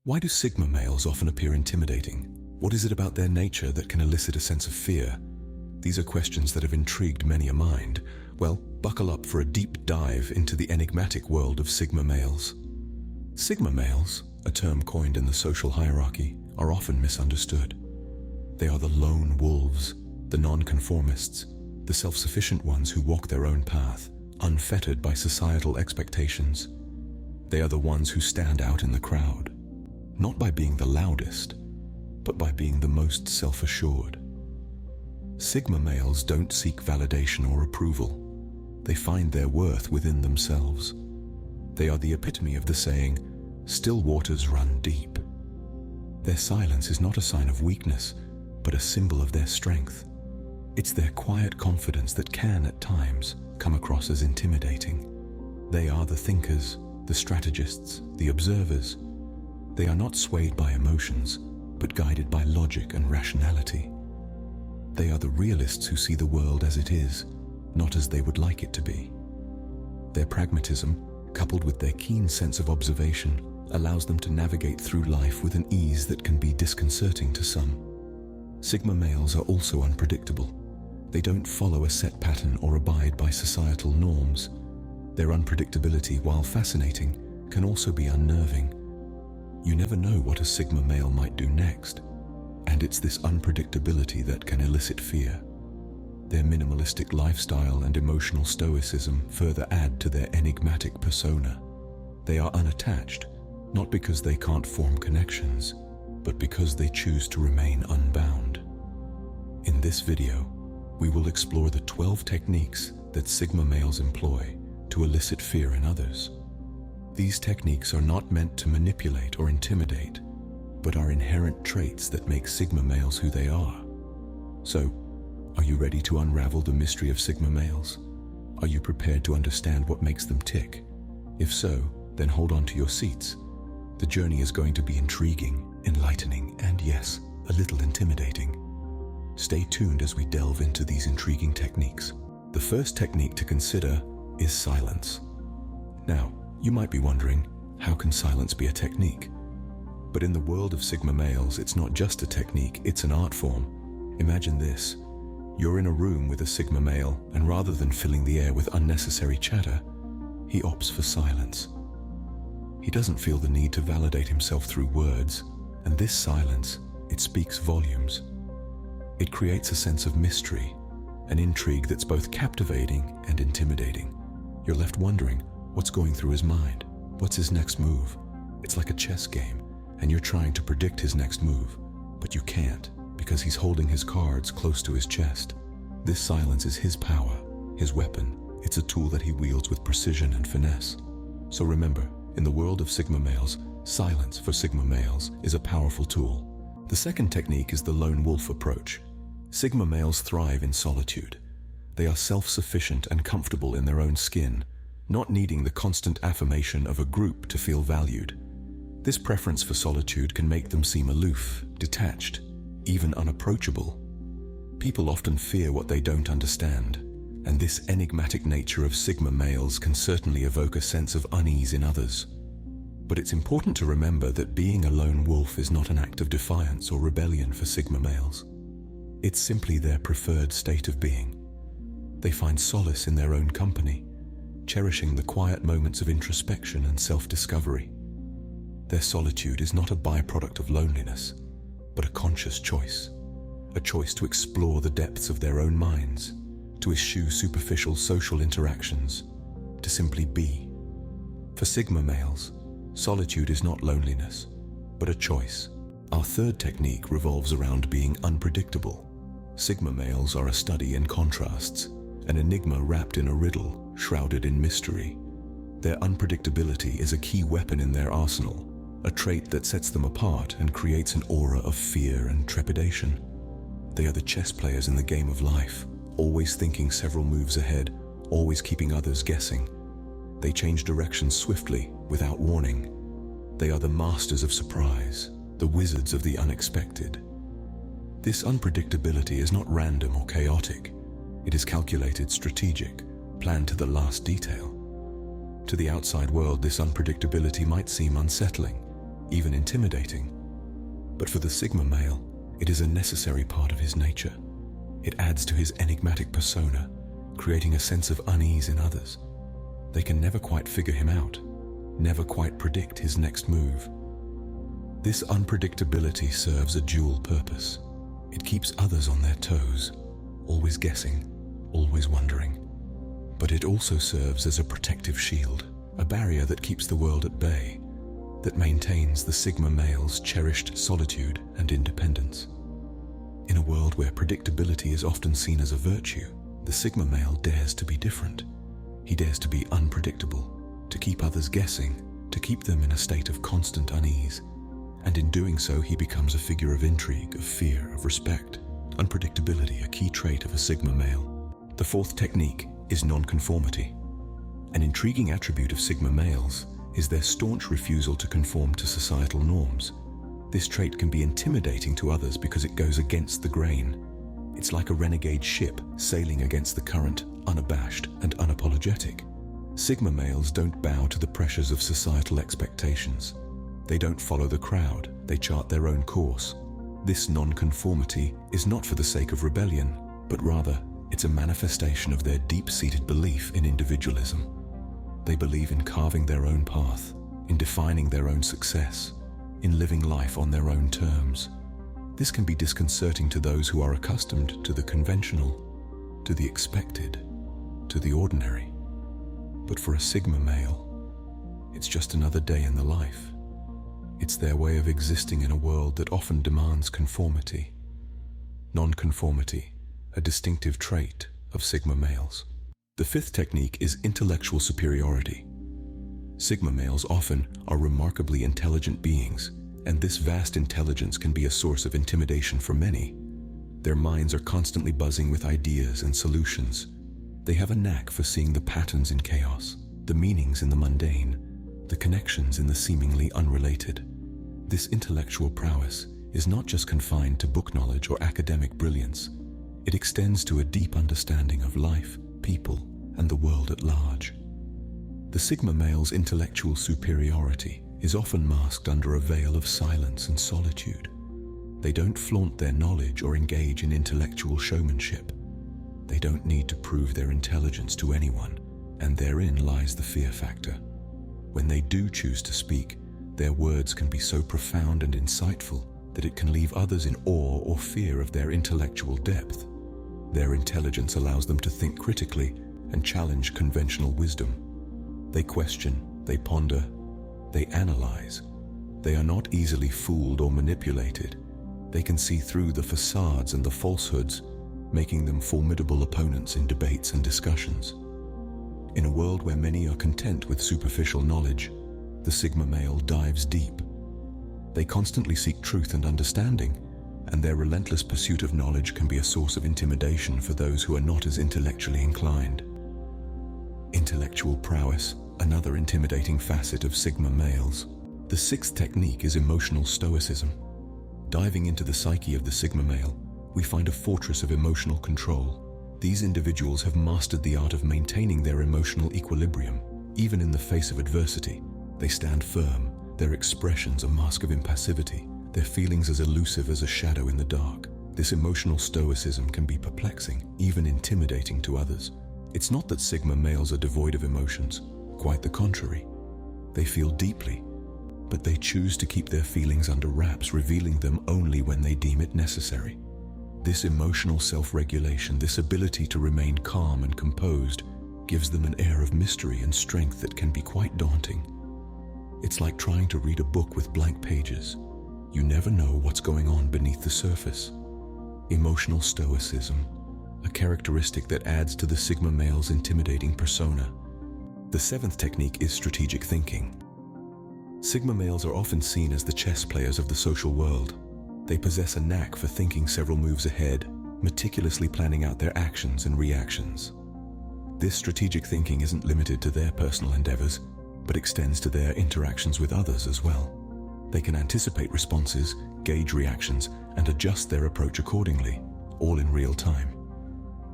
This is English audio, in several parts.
Why do Sigma males often appear intimidating? What is it about their nature that can elicit a sense of fear? These are questions that have intrigued many a mind. Well, buckle up for a deep dive into the enigmatic world of Sigma males. Sigma males, a term coined in the social hierarchy, are often misunderstood. They are the lone wolves, the non-conformists, the self-sufficient ones who walk their own path, unfettered by societal expectations. They are the ones who stand out in the crowd, not by being the loudest, but by being the most self-assured. Sigma males don't seek validation or approval. They find their worth within themselves. They are the epitome of the saying, "Still waters run deep." Their silence is not a sign of weakness, but a symbol of their strength. It's their quiet confidence that can, at times, come across as intimidating. They are the thinkers, the strategists, the observers. They are not swayed by emotions, but guided by logic and rationality. They are the realists who see the world as it is, not as they would like it to be. Their pragmatism, coupled with their keen sense of observation, allows them to navigate through life with an ease that can be disconcerting to some. Sigma males are also unpredictable. They don't follow a set pattern or abide by societal norms. Their unpredictability, while fascinating, can also be unnerving. You never know what a Sigma male might do next, and it's this unpredictability that can elicit fear. Their minimalistic lifestyle and emotional stoicism further add to their enigmatic persona. They are unattached, not because they can't form connections, but because they choose to remain unbound. In this video, we will explore the 12 techniques that Sigma males employ to elicit fear in others. These techniques are not meant to manipulate or intimidate, but are inherent traits that make Sigma males who they are. So, are you ready to unravel the mystery of Sigma males? Are you prepared to understand what makes them tick? If so, then hold on to your seats. The journey is going to be intriguing, enlightening, and yes, a little intimidating. Stay tuned as we delve into these intriguing techniques. The first technique to consider is silence. Now, you might be wondering, how can silence be a technique? But in the world of Sigma males, it's not just a technique, it's an art form. Imagine this. You're in a room with a Sigma male, and rather than filling the air with unnecessary chatter, he opts for silence. He doesn't feel the need to validate himself through words, and this silence, it speaks volumes. It creates a sense of mystery, an intrigue that's both captivating and intimidating. You're left wondering, what's going through his mind? What's his next move? It's like a chess game, and you're trying to predict his next move, but you can't, because he's holding his cards close to his chest. This silence is his power, his weapon. It's a tool that he wields with precision and finesse. So remember, in the world of Sigma males, silence for Sigma males is a powerful tool. The second technique is the lone wolf approach. Sigma males thrive in solitude. They are self-sufficient and comfortable in their own skin, not needing the constant affirmation of a group to feel valued. This preference for solitude can make them seem aloof, detached, even unapproachable. People often fear what they don't understand, and this enigmatic nature of Sigma males can certainly evoke a sense of unease in others. But it's important to remember that being a lone wolf is not an act of defiance or rebellion for Sigma males. It's simply their preferred state of being. They find solace in their own company, cherishing the quiet moments of introspection and self-discovery. Their solitude is not a byproduct of loneliness, but a conscious choice. A choice to explore the depths of their own minds, to eschew superficial social interactions, to simply be. For Sigma males, solitude is not loneliness, but a choice. Our third technique revolves around being unpredictable. Sigma males are a study in contrasts, an enigma wrapped in a riddle, shrouded in mystery. Their unpredictability is a key weapon in their arsenal, a trait that sets them apart and creates an aura of fear and trepidation. They are the chess players in the game of life, always thinking several moves ahead, always keeping others guessing. They change directions swiftly, without warning. They are the masters of surprise, the wizards of the unexpected. This unpredictability is not random or chaotic. It is calculated, strategic, planned to the last detail. To the outside world, this unpredictability might seem unsettling, even intimidating. But for the Sigma male, it is a necessary part of his nature. It adds to his enigmatic persona, creating a sense of unease in others. They can never quite figure him out, never quite predict his next move. This unpredictability serves a dual purpose. It keeps others on their toes, always guessing, always wondering. But it also serves as a protective shield, a barrier that keeps the world at bay, that maintains the Sigma male's cherished solitude and independence. In a world where predictability is often seen as a virtue, the Sigma male dares to be different. He dares to be unpredictable, to keep others guessing, to keep them in a state of constant unease. And in doing so, he becomes a figure of intrigue, of fear, of respect. Unpredictability, a key trait of a Sigma male. The fourth technique is non-conformity. An intriguing attribute of Sigma males is their staunch refusal to conform to societal norms. This trait can be intimidating to others because it goes against the grain. It's like a renegade ship sailing against the current, unabashed and unapologetic. Sigma males don't bow to the pressures of societal expectations. They don't follow the crowd, they chart their own course. This non-conformity is not for the sake of rebellion, but rather it's a manifestation of their deep-seated belief in individualism. They believe in carving their own path, in defining their own success, in living life on their own terms. This can be disconcerting to those who are accustomed to the conventional, to the expected, to the ordinary. But for a Sigma male, it's just another day in the life. It's their way of existing in a world that often demands conformity. Non-conformity, a distinctive trait of Sigma males. The fifth technique is intellectual superiority. Sigma males often are remarkably intelligent beings, and this vast intelligence can be a source of intimidation for many. Their minds are constantly buzzing with ideas and solutions. They have a knack for seeing the patterns in chaos, the meanings in the mundane, the connections in the seemingly unrelated. This intellectual prowess is not just confined to book knowledge or academic brilliance. It extends to a deep understanding of life, people, and the world at large. The Sigma male's intellectual superiority is often masked under a veil of silence and solitude. They don't flaunt their knowledge or engage in intellectual showmanship. They don't need to prove their intelligence to anyone, and therein lies the fear factor. When they do choose to speak, their words can be so profound and insightful that it can leave others in awe or fear of their intellectual depth. Their intelligence allows them to think critically and challenge conventional wisdom. They question, they ponder, they analyze. They are not easily fooled or manipulated. They can see through the facades and the falsehoods, making them formidable opponents in debates and discussions. In a world where many are content with superficial knowledge, the Sigma male dives deep. They constantly seek truth and understanding, and their relentless pursuit of knowledge can be a source of intimidation for those who are not as intellectually inclined. Intellectual prowess, another intimidating facet of Sigma males. The sixth technique is emotional stoicism. Diving into the psyche of the Sigma male, we find a fortress of emotional control. These individuals have mastered the art of maintaining their emotional equilibrium, even in the face of adversity. They stand firm, their expressions a mask of impassivity, their feelings as elusive as a shadow in the dark. This emotional stoicism can be perplexing, even intimidating to others. It's not that Sigma males are devoid of emotions, quite the contrary. They feel deeply, but they choose to keep their feelings under wraps, revealing them only when they deem it necessary. This emotional self-regulation, this ability to remain calm and composed, gives them an air of mystery and strength that can be quite daunting. It's like trying to read a book with blank pages. You never know what's going on beneath the surface. Emotional stoicism, a characteristic that adds to the Sigma male's intimidating persona. The seventh technique is strategic thinking. Sigma males are often seen as the chess players of the social world. They possess a knack for thinking several moves ahead, meticulously planning out their actions and reactions. This strategic thinking isn't limited to their personal endeavors, but extends to their interactions with others as well. They can anticipate responses, gauge reactions, and adjust their approach accordingly, all in real time.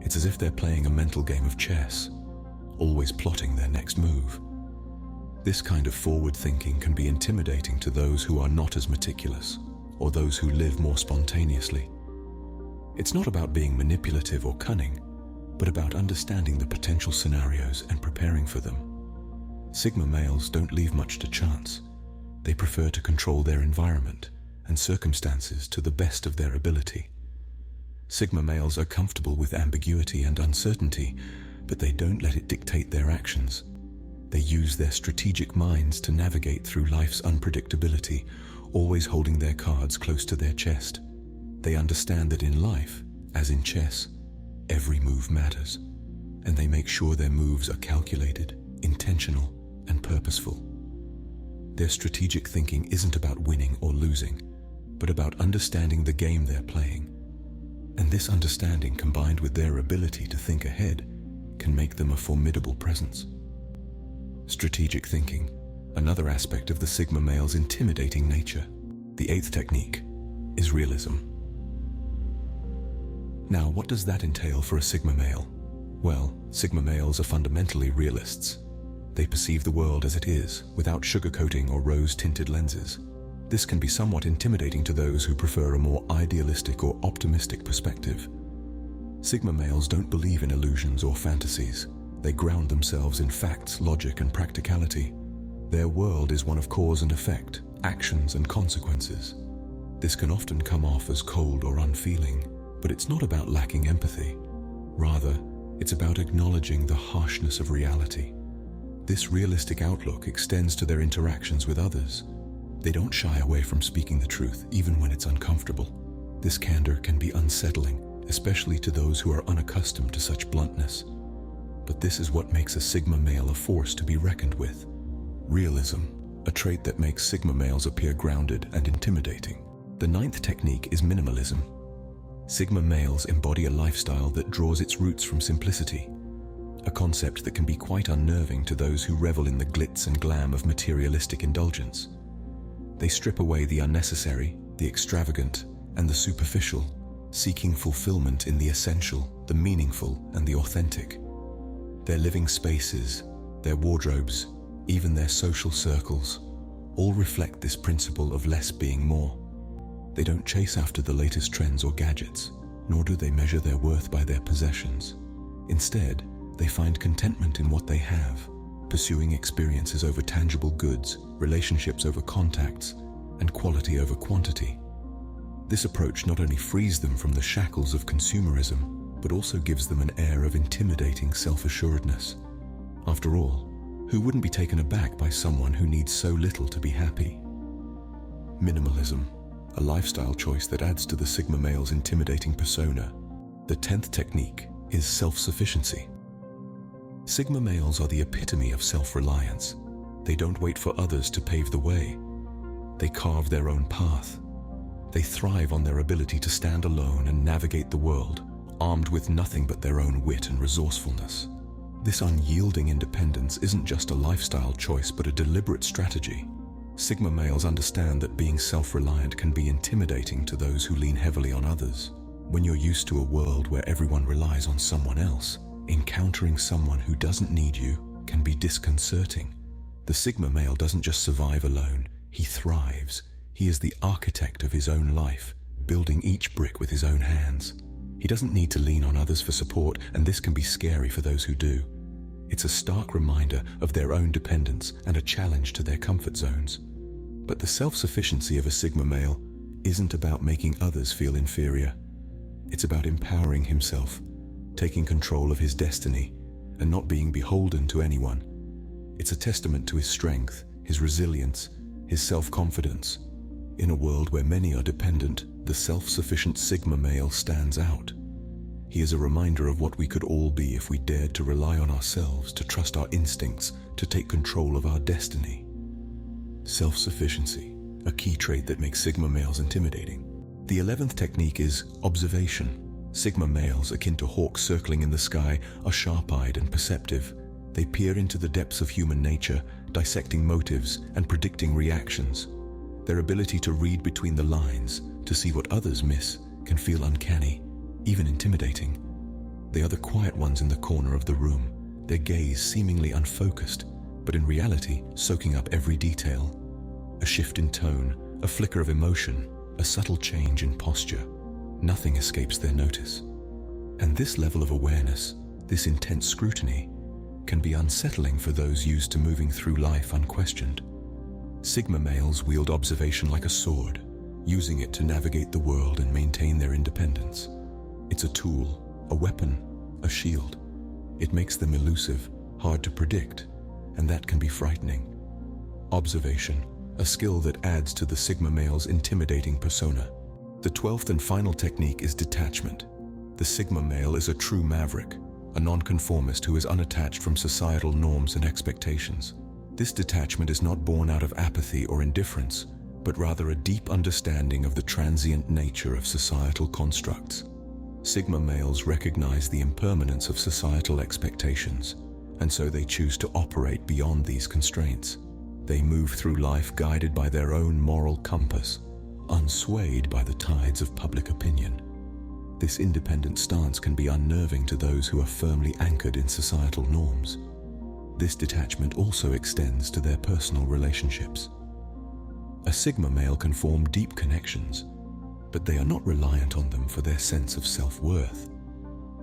It's as if they're playing a mental game of chess, always plotting their next move. This kind of forward thinking can be intimidating to those who are not as meticulous, or those who live more spontaneously. It's not about being manipulative or cunning, but about understanding the potential scenarios and preparing for them. Sigma males don't leave much to chance. They prefer to control their environment and circumstances to the best of their ability. Sigma males are comfortable with ambiguity and uncertainty, but they don't let it dictate their actions. They use their strategic minds to navigate through life's unpredictability, always holding their cards close to their chest. They understand that in life, as in chess, every move matters, and they make sure their moves are calculated, intentional, and purposeful. Their strategic thinking isn't about winning or losing, but about understanding the game they're playing. And this understanding, combined with their ability to think ahead, can make them a formidable presence. Strategic thinking, another aspect of the Sigma male's intimidating nature. The eighth technique is realism. Now, what does that entail for a Sigma male? Well, Sigma males are fundamentally realists. They perceive the world as it is, without sugarcoating or rose-tinted lenses. This can be somewhat intimidating to those who prefer a more idealistic or optimistic perspective. Sigma males don't believe in illusions or fantasies. They ground themselves in facts, logic, and practicality. Their world is one of cause and effect, actions and consequences. This can often come off as cold or unfeeling, but it's not about lacking empathy. Rather, it's about acknowledging the harshness of reality. This realistic outlook extends to their interactions with others. They don't shy away from speaking the truth, even when it's uncomfortable. This candor can be unsettling, especially to those who are unaccustomed to such bluntness. But this is what makes a Sigma male a force to be reckoned with. Realism, a trait that makes Sigma males appear grounded and intimidating. The ninth technique is minimalism. Sigma males embody a lifestyle that draws its roots from simplicity, a concept that can be quite unnerving to those who revel in the glitz and glam of materialistic indulgence. They strip away the unnecessary, the extravagant, and the superficial, seeking fulfillment in the essential, the meaningful, and the authentic. Their living spaces, their wardrobes, even their social circles, all reflect this principle of less being more. They don't chase after the latest trends or gadgets, nor do they measure their worth by their possessions. Instead, they find contentment in what they have, pursuing experiences over tangible goods, relationships over contacts, and quality over quantity. This approach not only frees them from the shackles of consumerism, but also gives them an air of intimidating self-assuredness. After all, who wouldn't be taken aback by someone who needs so little to be happy? Minimalism, a lifestyle choice that adds to the Sigma male's intimidating persona. The 10th technique is self-sufficiency. Sigma males are the epitome of self-reliance. They don't wait for others to pave the way. They carve their own path. They thrive on their ability to stand alone and navigate the world, armed with nothing but their own wit and resourcefulness. This unyielding independence isn't just a lifestyle choice, but a deliberate strategy. Sigma males understand that being self-reliant can be intimidating to those who lean heavily on others. When you're used to a world where everyone relies on someone else, encountering someone who doesn't need you can be disconcerting. The Sigma male doesn't just survive alone, he thrives. He is the architect of his own life, building each brick with his own hands. He doesn't need to lean on others for support, and this can be scary for those who do. It's a stark reminder of their own dependence and a challenge to their comfort zones. But the self-sufficiency of a Sigma male isn't about making others feel inferior. It's about empowering himself, taking control of his destiny, and not being beholden to anyone. It's a testament to his strength, his resilience, his self-confidence. In a world where many are dependent, the self-sufficient Sigma male stands out. He is a reminder of what we could all be if we dared to rely on ourselves, to trust our instincts, to take control of our destiny. Self-sufficiency, a key trait that makes Sigma males intimidating. The 11th technique is observation. Sigma males, akin to hawks circling in the sky, are sharp-eyed and perceptive. They peer into the depths of human nature, dissecting motives and predicting reactions. Their ability to read between the lines, to see what others miss, can feel uncanny, even intimidating. They are the quiet ones in the corner of the room, their gaze seemingly unfocused, but in reality, soaking up every detail. A shift in tone, a flicker of emotion, a subtle change in posture. Nothing escapes their notice. And this level of awareness, this intense scrutiny, can be unsettling for those used to moving through life unquestioned. Sigma males wield observation like a sword, using it to navigate the world and maintain their independence. It's a tool, a weapon, a shield. It makes them elusive, hard to predict, and that can be frightening. Observation, a skill that adds to the Sigma male's intimidating persona. The 12th and final technique is detachment. The Sigma male is a true maverick, a non-conformist who is unattached from societal norms and expectations. This detachment is not born out of apathy or indifference, but rather a deep understanding of the transient nature of societal constructs. Sigma males recognize the impermanence of societal expectations, and so they choose to operate beyond these constraints. They move through life guided by their own moral compass, unswayed by the tides of public opinion. This independent stance can be unnerving to those who are firmly anchored in societal norms. This detachment also extends to their personal relationships. A Sigma male can form deep connections, but they are not reliant on them for their sense of self-worth.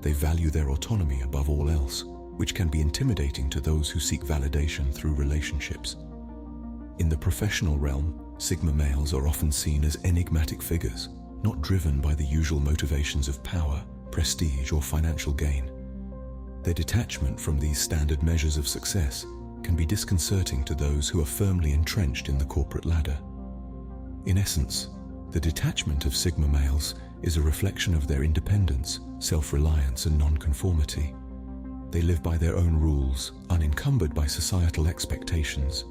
They value their autonomy above all else, which can be intimidating to those who seek validation through relationships. In the professional realm, Sigma males are often seen as enigmatic figures, not driven by the usual motivations of power, prestige, or financial gain. Their detachment from these standard measures of success can be disconcerting to those who are firmly entrenched in the corporate ladder. In essence, the detachment of Sigma males is a reflection of their independence, self-reliance, and non-conformity. They live by their own rules, unencumbered by societal expectations,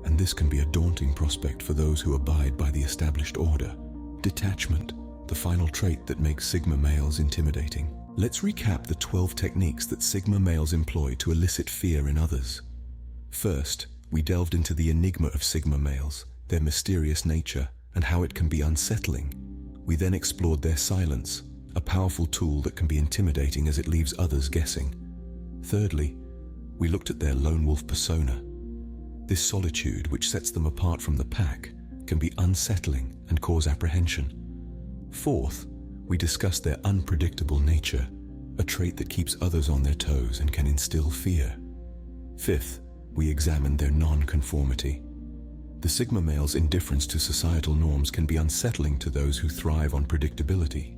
and this can be a daunting prospect for those who abide by the established order. Detachment, the final trait that makes Sigma males intimidating. Let's recap the 12 techniques that Sigma males employ to elicit fear in others. First, we delved into the enigma of Sigma males, their mysterious nature, and how it can be unsettling. We then explored their silence, a powerful tool that can be intimidating as it leaves others guessing. Thirdly, we looked at their lone wolf persona. This solitude, which sets them apart from the pack, can be unsettling and cause apprehension. Fourth, we discussed their unpredictable nature, a trait that keeps others on their toes and can instill fear. Fifth, we examined their non-conformity. The Sigma male's indifference to societal norms can be unsettling to those who thrive on predictability.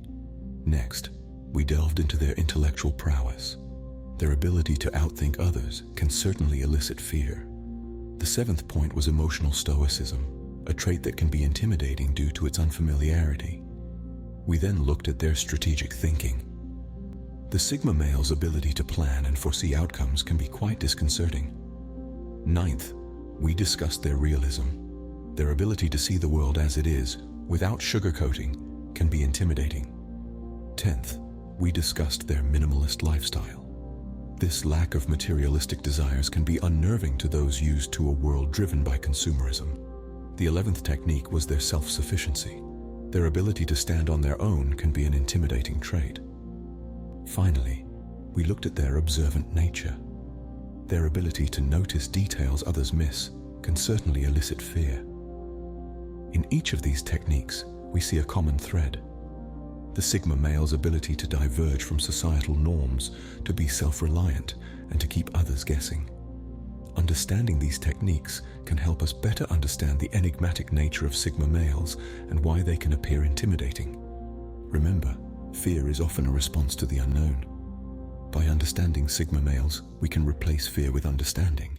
Next, we delved into their intellectual prowess. Their ability to outthink others can certainly elicit fear. The seventh point was emotional stoicism, a trait that can be intimidating due to its unfamiliarity. We then looked at their strategic thinking. The Sigma male's ability to plan and foresee outcomes can be quite disconcerting. Ninth, we discussed their realism. Their ability to see the world as it is, without sugarcoating, can be intimidating. 10th, we discussed their minimalist lifestyle. This lack of materialistic desires can be unnerving to those used to a world driven by consumerism. The 11th technique was their self-sufficiency. Their ability to stand on their own can be an intimidating trait. Finally, we looked at their observant nature. Their ability to notice details others miss can certainly elicit fear. In each of these techniques, we see a common thread. The Sigma male's ability to diverge from societal norms, to be self-reliant, and to keep others guessing. Understanding these techniques can help us better understand the enigmatic nature of Sigma males and why they can appear intimidating. Remember, fear is often a response to the unknown. By understanding Sigma males, we can replace fear with understanding.